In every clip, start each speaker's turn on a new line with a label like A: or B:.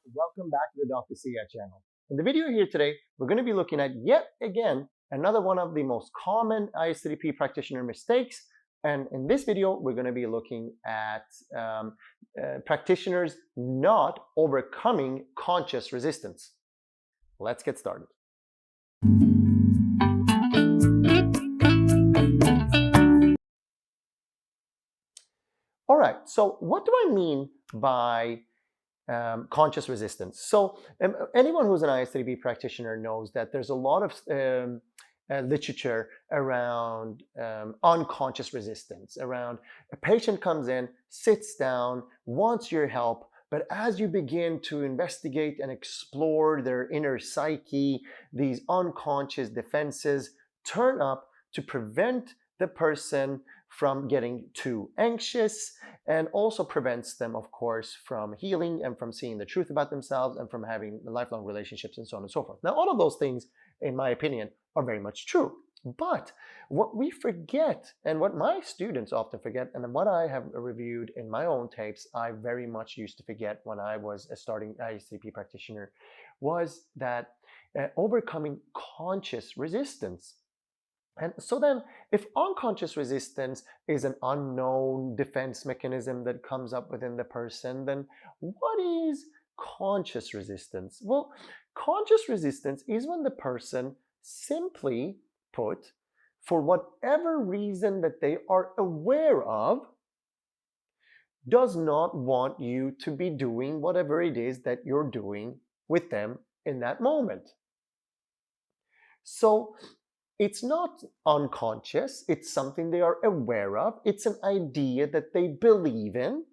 A: Welcome back to the Dr. Sia channel. In the video here today, we're going to be looking at yet again another one of the most common ISTDP practitioner mistakes. And in this video, we're going to be looking at practitioners not overcoming conscious resistance. Let's get started. All right, so what do I mean by conscious resistance? So anyone who's an ISTDP practitioner knows that there's a lot of literature around unconscious resistance, around a patient comes in, sits down, wants your help, but as you begin to investigate and explore their inner psyche, these unconscious defenses turn up to prevent the person from getting too anxious, and also prevents them, of course, from healing and from seeing the truth about themselves and from having lifelong relationships and so on and so forth. Now, all of those things, in my opinion, are very much true. But what we forget, and what my students often forget, and what I have reviewed in my own tapes, I very much used to forget when I was a starting ISTP practitioner, was that overcoming conscious resistance. And so then, if unconscious resistance is an unknown defense mechanism that comes up within the person, then what is conscious resistance? Well, conscious resistance is when the person, simply put, for whatever reason that they are aware of, does not want you to be doing whatever it is that you're doing with them in that moment. So it's not unconscious, it's something they are aware of, it's an idea that they believe in,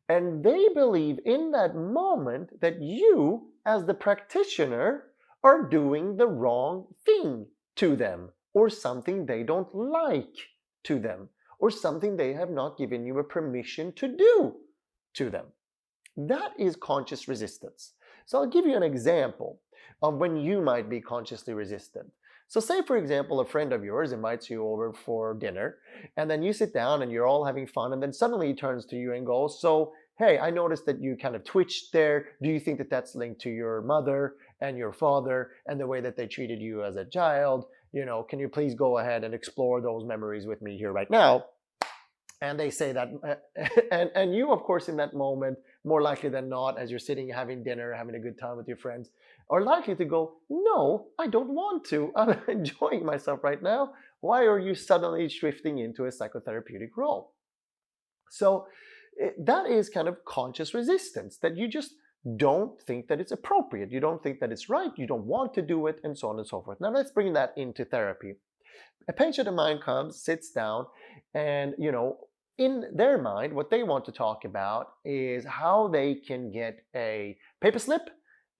A: and they believe in that moment that you, as the practitioner, are doing the wrong thing to them, or something they don't like to them, or something they have not given you a permission to do to them. That is conscious resistance. So I'll give you an example of when you might be consciously resistant. So say, for example, a friend of yours invites you over for dinner, and then you sit down and you're all having fun, and then suddenly he turns to you and goes, so, hey, I noticed that you kind of twitched there. Do you think that that's linked to your mother and your father and the way that they treated you as a child? Can you please go ahead and explore those memories with me here right now? And they say that, and you, of course, in that moment, more likely than not, as you're sitting having dinner, having a good time with your friends, are likely to go, no, I don't want to. I'm enjoying myself right now. Why are you suddenly shifting into a psychotherapeutic role? So that is kind of conscious resistance, that you just don't think that it's appropriate. You don't think that it's right. You don't want to do it, and so on and so forth. Now let's bring that into therapy. A patient of mine comes, sits down, and in their mind, what they want to talk about is how they can get a paper slip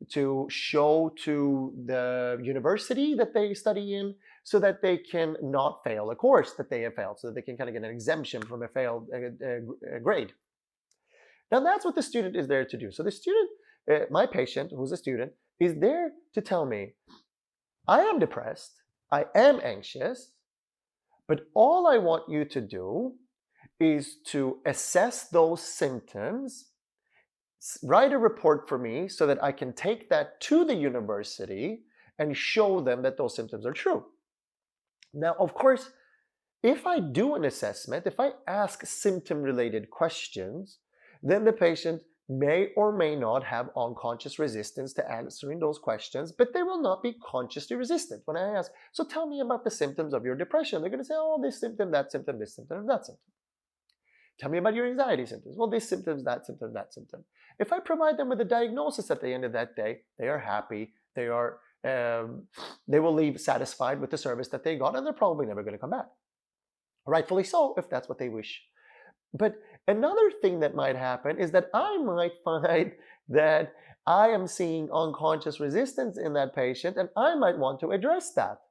A: to show to the university that they study in, so that they can not fail a course that they have failed, so that they can kind of get an exemption from a failed grade. Now that's what the student is there to do. So the student, my patient, who's a student, is there to tell me, I am depressed, I am anxious, but all I want you to do is to assess those symptoms, write a report for me so that I can take that to the university and show them that those symptoms are true. Now, of course, if I do an assessment, if I ask symptom-related questions, then the patient may or may not have unconscious resistance to answering those questions, but they will not be consciously resistant. When I ask, so tell me about the symptoms of your depression, they're going to say, oh, this symptom, that symptom, this symptom, that symptom. Tell me about your anxiety symptoms. Well, this symptom, that symptom, that symptom. If I provide them with a diagnosis at the end of that day, they are happy, they will leave satisfied with the service that they got, and they're probably never going to come back. Rightfully so, if that's what they wish. But another thing that might happen is that I might find that I am seeing unconscious resistance in that patient, and I might want to address that.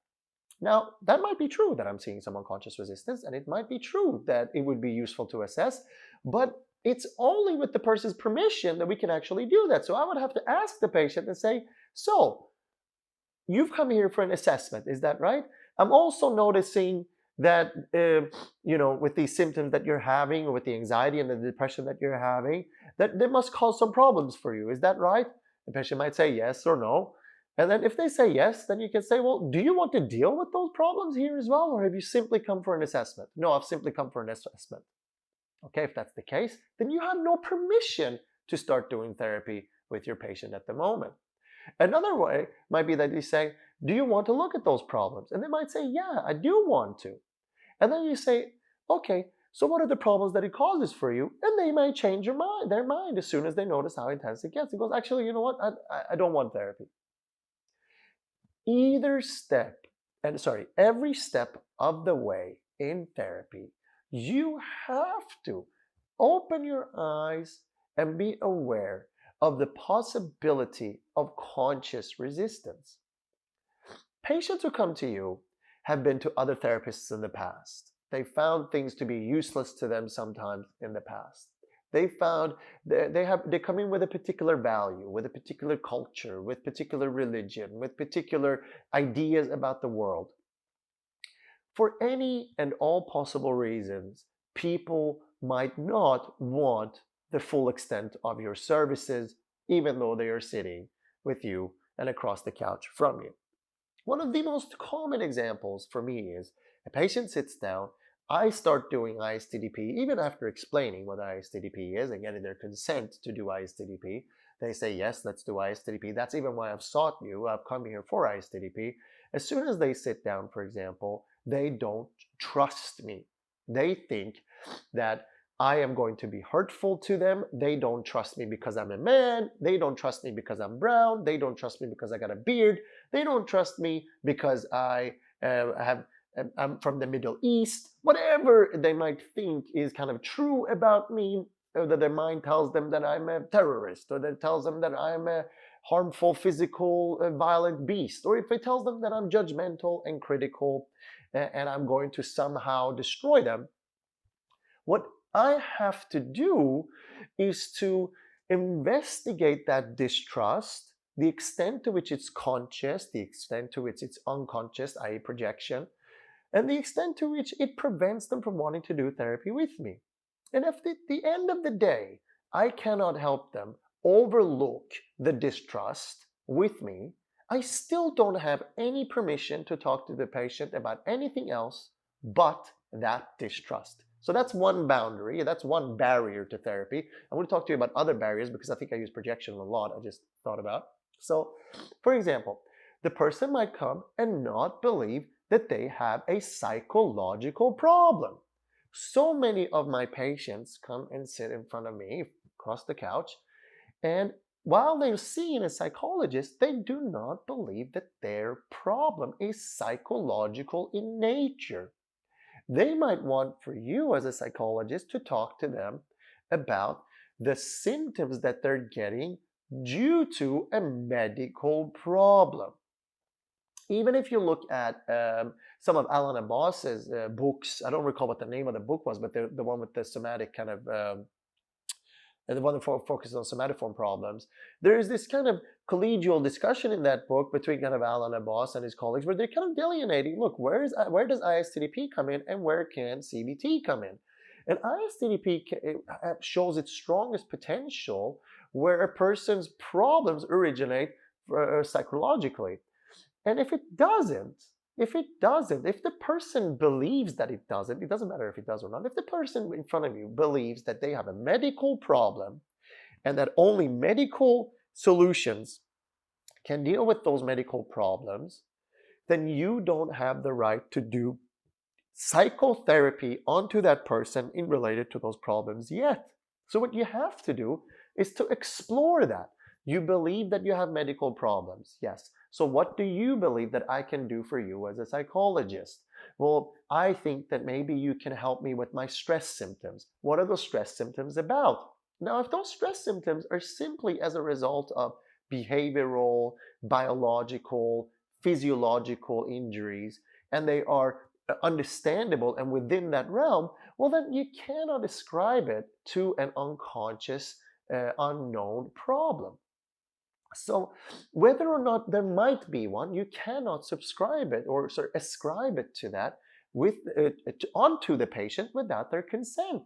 A: Now, that might be true that I'm seeing some unconscious resistance, and it might be true that it would be useful to assess, but it's only with the person's permission that we can actually do that. So I would have to ask the patient and say, so, you've come here for an assessment, is that right? I'm also noticing that, with these symptoms that you're having, or with the anxiety and the depression that you're having, that they must cause some problems for you. Is that right? The patient might say yes or no. And then if they say yes, then you can say, well, do you want to deal with those problems here as well? Or have you simply come for an assessment? No, I've simply come for an assessment. Okay, if that's the case, then you have no permission to start doing therapy with your patient at the moment. Another way might be that you say, do you want to look at those problems? And they might say, yeah, I do want to. And then you say, okay, so what are the problems that it causes for you? And they might change their mind as soon as they notice how intense it gets. It goes, actually, you know what? I don't want therapy. Every step of the way in therapy, you have to open your eyes and be aware of the possibility of conscious resistance. Patients who come to you have been to other therapists in the past. They found things to be useless to them sometimes in the past. They found they come in with a particular value, with a particular culture, with particular religion, with particular ideas about the world. For any and all possible reasons, people might not want the full extent of your services, even though they are sitting with you and across the couch from you. One of the most common examples for me is a patient sits down, I start doing ISTDP, even after explaining what ISTDP is and getting their consent to do ISTDP. They say, yes, let's do ISTDP. That's even why I've sought you. I've come here for ISTDP. As soon as they sit down, for example, they don't trust me. They think that I am going to be hurtful to them. They don't trust me because I'm a man. They don't trust me because I'm brown. They don't trust me because I got a beard. They don't trust me because I'm from the Middle East. Whatever they might think is kind of true about me, or that their mind tells them that I'm a terrorist, or that tells them that I'm a harmful, physical, violent beast, or if it tells them that I'm judgmental and critical and I'm going to somehow destroy them. What I have to do is to investigate that distrust, the extent to which it's conscious, the extent to which it's unconscious, i.e. projection, and the extent to which it prevents them from wanting to do therapy with me. And if at the end of the day, I cannot help them overlook the distrust with me, I still don't have any permission to talk to the patient about anything else but that distrust. So that's one boundary, that's one barrier to therapy. I want to talk to you about other barriers because I think I use projection a lot, I just thought about. So, for example, the person might come and not believe that they have a psychological problem. So many of my patients come and sit in front of me across the couch, and while they're seeing a psychologist, they do not believe that their problem is psychological in nature. They might want for you as a psychologist to talk to them about the symptoms that they're getting due to a medical problem. Even if you look at some of Alan Abbas's books, I don't recall what the name of the book was, but the one with the somatic kind of, the one that focuses on somatoform problems, there is this kind of collegial discussion in that book between kind of Alan Abbas and his colleagues, where they're kind of delineating, look, where does ISTDP come in and where can CBT come in? And ISTDP shows its strongest potential where a person's problems originate psychologically. And if the person believes that it doesn't matter if it does or not, if the person in front of you believes that they have a medical problem and that only medical solutions can deal with those medical problems, then you don't have the right to do psychotherapy onto that person in related to those problems yet. So what you have to do is to explore that. You believe that you have medical problems, yes. So what do you believe that I can do for you as a psychologist? Well, I think that maybe you can help me with my stress symptoms. What are those stress symptoms about? Now, if those stress symptoms are simply as a result of behavioral, biological, physiological injuries, and they are understandable and within that realm, well, then you cannot ascribe it to an unconscious, unknown problem. So whether or not there might be one, you cannot subscribe it or ascribe it to that onto the patient without their consent.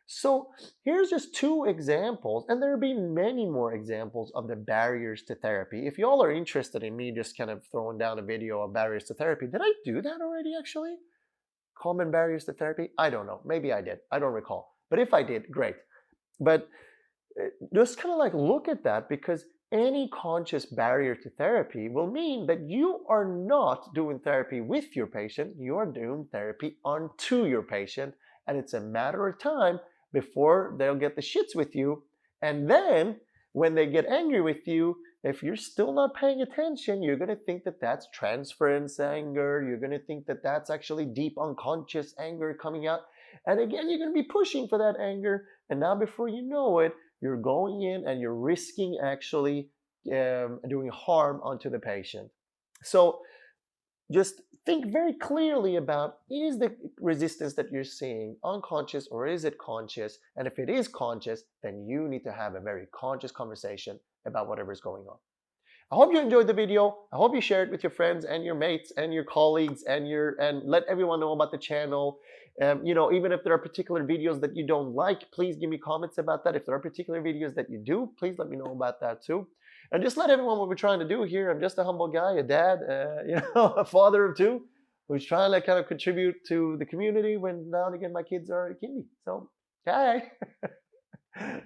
A: So here's just two examples, and there'll be many more examples of the barriers to therapy. If y'all are interested in me just kind of throwing down a video of barriers to therapy, did I do that already actually? Common barriers to therapy? I don't know. Maybe I did. I don't recall. But if I did, great. But just kind of like look at that, because any conscious barrier to therapy will mean that you are not doing therapy with your patient, you are doing therapy onto your patient, and it's a matter of time before they'll get the shits with you. And then when they get angry with you, if you're still not paying attention, you're going to think that that's transference anger. You're going to think that that's actually deep unconscious anger coming out. And again, you're going to be pushing for that anger. And now before you know it, you're going in and you're risking actually doing harm onto the patient. So just think very clearly about, is the resistance that you're seeing unconscious or is it conscious? And if it is conscious, then you need to have a very conscious conversation about whatever is going on. I hope you enjoyed the video. I hope you share it with your friends and your mates and your colleagues and let everyone know about the channel. Even if there are particular videos that you don't like, please give me comments about that. If there are particular videos that you do, please let me know about that too. And just let everyone what we're trying to do here. I'm just a humble guy, a dad, a father of two, who's trying to kind of contribute to the community when now and again my kids are kindy. So, hi.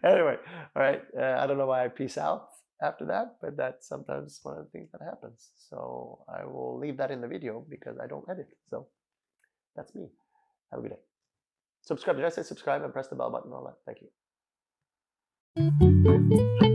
A: Anyway, all right. I don't know why I peace out after that, but that's sometimes one of the things that happens. So I will leave that in the video because I don't edit. So that's me. Have a good day. Subscribe. Did I say subscribe and press the bell button and all that? Thank you.